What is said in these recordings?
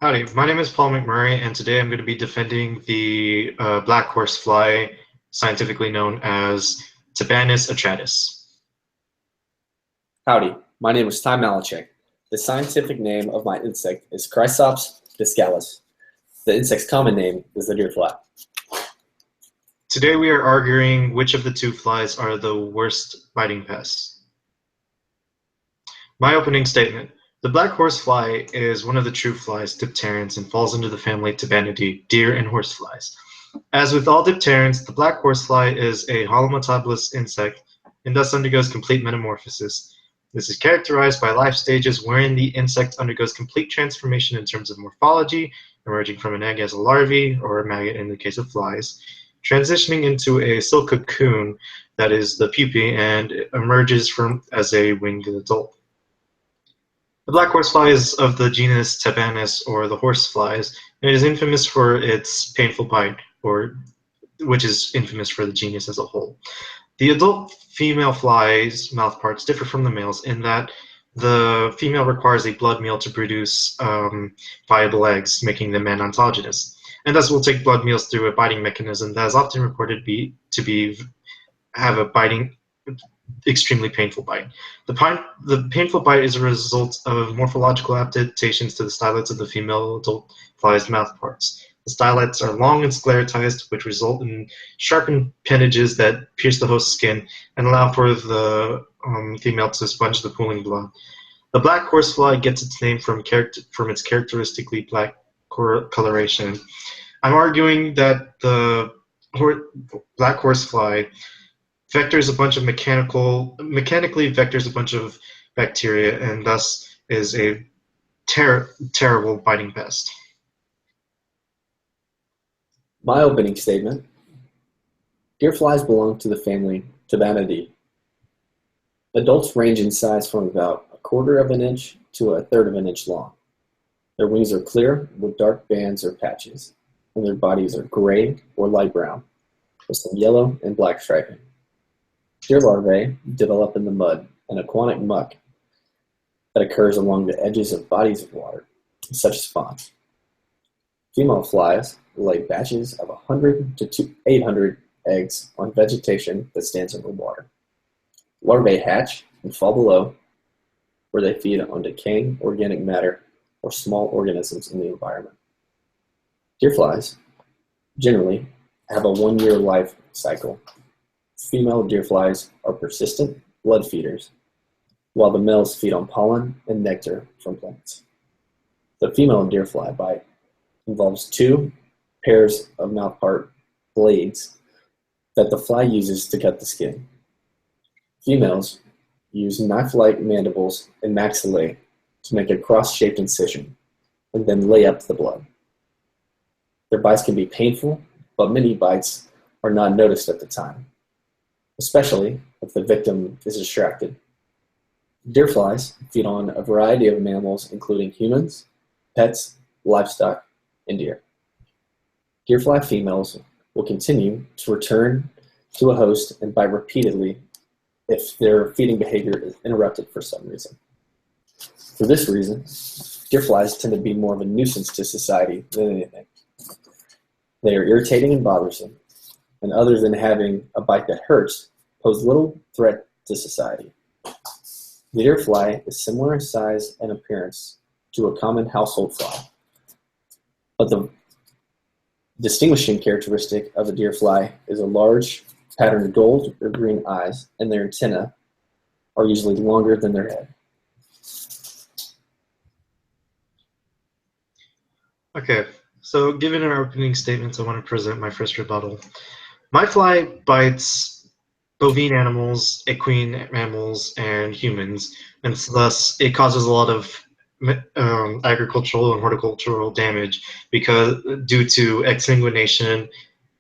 Howdy, my name is Paul McMurray, and today I'm going to be defending the black horsefly, scientifically known as Tabanus atratus. Howdy, my name is Ty Malachek. The scientific name of my insect is Chrysops discalis. The insect's common name is the deerfly. Today we are arguing which of the two flies are the worst biting pests. My opening statement. The black horsefly is one of the true flies, dipterans, and falls into the family Tabanidae, deer and horseflies. As with all dipterans, the black horsefly is a holometabolous insect and thus undergoes complete metamorphosis. This is characterized by life stages wherein the insect undergoes complete transformation in terms of morphology, emerging from an egg as a larvae, or a maggot in the case of flies, transitioning into a silk cocoon, that is the pupae, and emerges as a winged adult. The black horsefly is of the genus Tabanus, or the horseflies, and it is infamous for its painful bite, which is infamous for the genus as a whole. The adult female fly's mouthparts differ from the males in that the female requires a blood meal to produce viable eggs, making them anontogynous, and thus will take blood meals through a biting mechanism that is often reported to have a extremely painful bite. The painful bite is a result of morphological adaptations to the stylets of the female adult fly's mouthparts. The stylets are long and sclerotized, which result in sharpened appendages that pierce the host's skin and allow for the female to sponge the pooling blood. The black horsefly gets its name from its characteristically black coloration. I'm arguing that the black horsefly mechanically vectors a bunch of bacteria and thus is a terrible biting pest. My opening statement. Deerflies belong to the family Tabanidae. Adults range in size from about 1/4 of an inch to 1/3 of an inch long. Their wings are clear with dark bands or patches, and their bodies are gray or light brown with some yellow and black striping. Deer larvae develop in the mud and aquatic muck that occurs along the edges of bodies of water, such as ponds. Female flies lay batches of 100 to 800 eggs on vegetation that stands over water. Larvae hatch and fall below, where they feed on decaying organic matter or small organisms in the environment. Deerflies generally have a 1-year life cycle. Female deerflies are persistent blood feeders, while the males feed on pollen and nectar from plants. The female deerfly bite involves 2 pairs of mouthpart blades that the fly uses to cut the skin. Females use knife-like mandibles and maxillae to make a cross-shaped incision and then lay up the blood. Their bites can be painful, but many bites are not noticed at the time, especially if the victim is distracted. Deerflies feed on a variety of mammals, including humans, pets, livestock, and deer. Deerfly females will continue to return to a host and bite repeatedly if their feeding behavior is interrupted for some reason. For this reason, deerflies tend to be more of a nuisance to society than anything. They are irritating and bothersome, and other than having a bite that hurts, pose little threat to society. The deerfly is similar in size and appearance to a common household fly, but the distinguishing characteristic of a deerfly is a large patterned gold or green eyes, and their antennae are usually longer than their head. Okay, so given our opening statements, I want to present my first rebuttal. My fly bites bovine animals, equine mammals, and humans, and thus it causes a lot of agricultural and horticultural damage due to exsanguination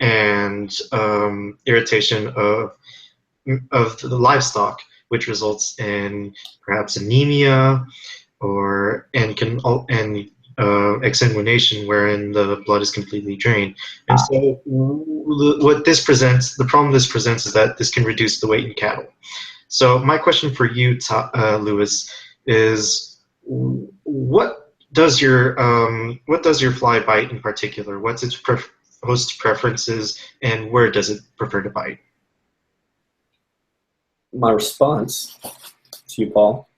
and irritation of the livestock, which results in perhaps anemia and exsanguination, wherein the blood is completely drained. And so the problem this presents is that this can reduce the weight in cattle. So my question for you, Lewis, is what what does your fly bite in particular? What's its host preferences, and where does it prefer to bite? My response to you, Paul,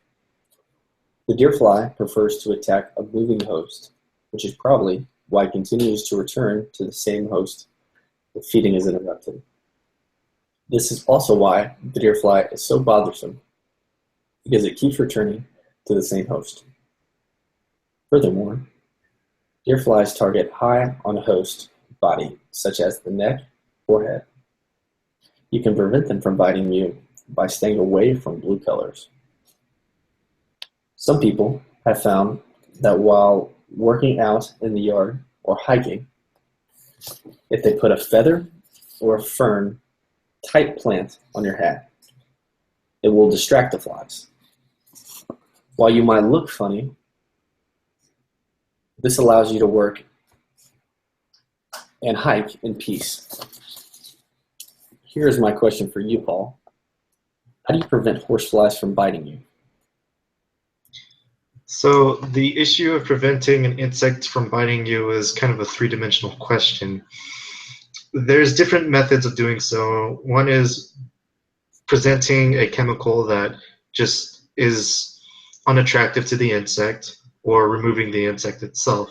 the deer fly prefers to attack a moving host, which is probably why it continues to return to the same host if feeding is interrupted. This is also why the deer fly is so bothersome, because it keeps returning to the same host. Furthermore, deer flies target high on a host body, such as the neck or head. You can prevent them from biting you by staying away from blue colors. Some people have found that while working out in the yard or hiking, if they put a feather or a fern type plant on your hat, it will distract the flies. While you might look funny, this allows you to work and hike in peace. Here is my question for you, Paul. How do you prevent horseflies from biting you? So the issue of preventing an insect from biting you is kind of a three-dimensional question. There's different methods of doing so. One is presenting a chemical that just is unattractive to the insect, or removing the insect itself.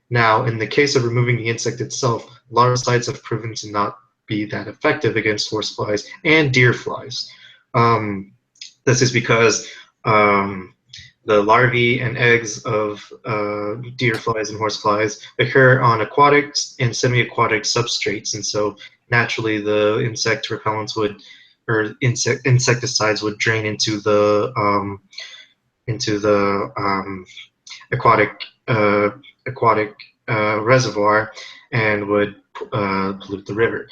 Now, in the case of removing the insect itself, larvicides have proven to not be that effective against horseflies and deer flies. This is because the larvae and eggs of deer flies and horseflies occur on aquatic and semi-aquatic substrates, and so naturally the insect repellents or insecticides would drain into the aquatic reservoir and would pollute the river.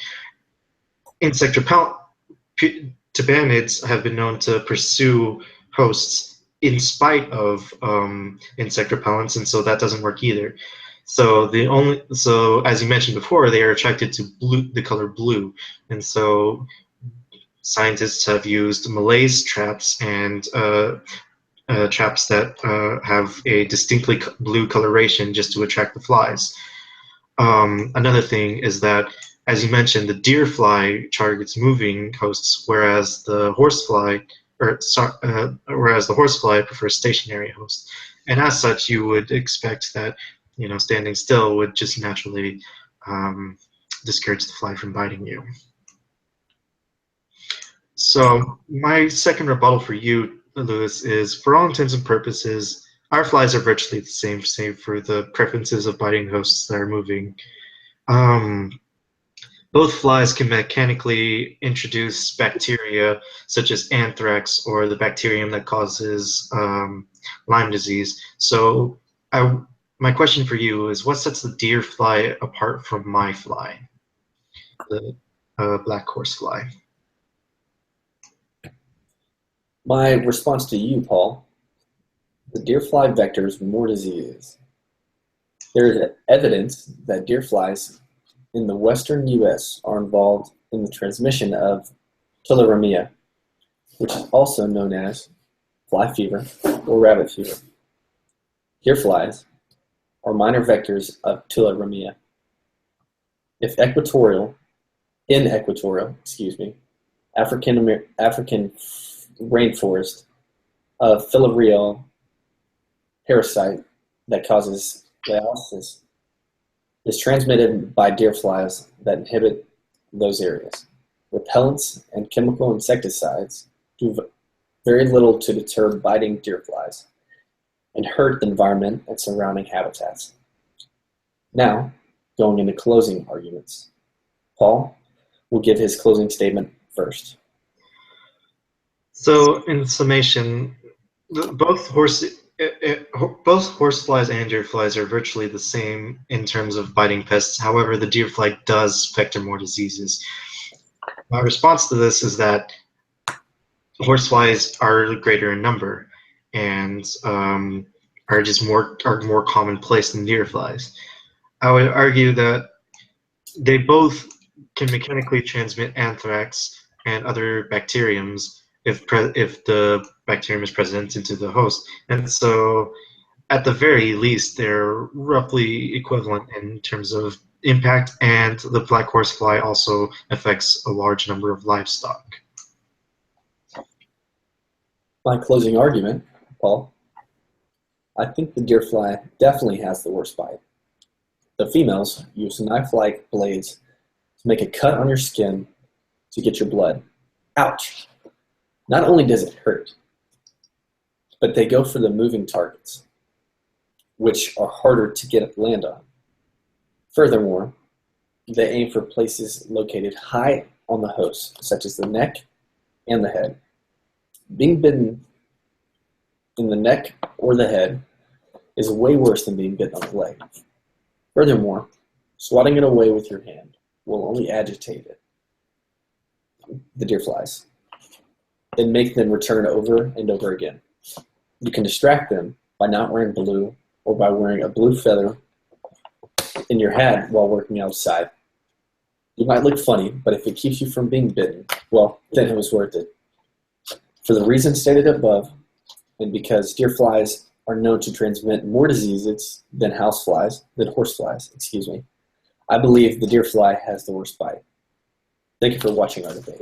Insect repellent tabanids have been known to pursue hosts in spite of insect repellents, and so that doesn't work either. So as you mentioned before, they are attracted to the color blue, and so scientists have used malaise traps and traps that have a distinctly blue coloration just to attract the flies. Another thing is that, as you mentioned, the deer fly targets moving hosts, whereas the horsefly prefers stationary hosts. And as such, you would expect that standing still would just naturally discourage the fly from biting you. So my second rebuttal for you, Lewis, is for all intents and purposes, our flies are virtually the same, save for the preferences of biting hosts that are moving. Both flies can mechanically introduce bacteria such as anthrax or the bacterium that causes Lyme disease. So my question for you is, what sets the deer fly apart from my fly, the black horsefly? My response to you, Paul, the deer fly vectors more diseases. There is evidence that deer flies in the western U.S. are involved in the transmission of tularemia, which is also known as fly fever or rabbit fever. Deer flies are minor vectors of tularemia. In equatorial, African rainforest, a filarial parasite that causes dialysis is transmitted by deer flies that inhabit those areas. Repellents and chemical insecticides do very little to deter biting deer flies and hurt the environment and surrounding habitats. Now, going into closing arguments. Paul will give his closing statement first. So, in summation, both horseflies and deer flies are virtually the same in terms of biting pests. However, the deer fly does vector more diseases. My response to this is that horseflies are greater in number and are more commonplace than deer flies. I would argue that they both can mechanically transmit anthrax and other bacteriums if the bacterium is present into the host. And so at the very least, they're roughly equivalent in terms of impact, and the black horsefly also affects a large number of livestock. My closing argument, Paul, I think the deer fly definitely has the worst bite. The females use knife-like blades to make a cut on your skin to get your blood. Ouch! Not only does it hurt, but they go for the moving targets, which are harder to land on. Furthermore, they aim for places located high on the host, such as the neck and the head. Being bitten in the neck or the head is way worse than being bitten on the leg. Furthermore, swatting it away with your hand will only agitate it, the deer flies, and make them return over and over again. You can distract them by not wearing blue or by wearing a blue feather in your hat while working outside. You might look funny, but if it keeps you from being bitten, well, then it was worth it. For the reasons stated above, and because deer flies are known to transmit more diseases than horseflies, I believe the deer fly has the worst bite. Thank you for watching our debate.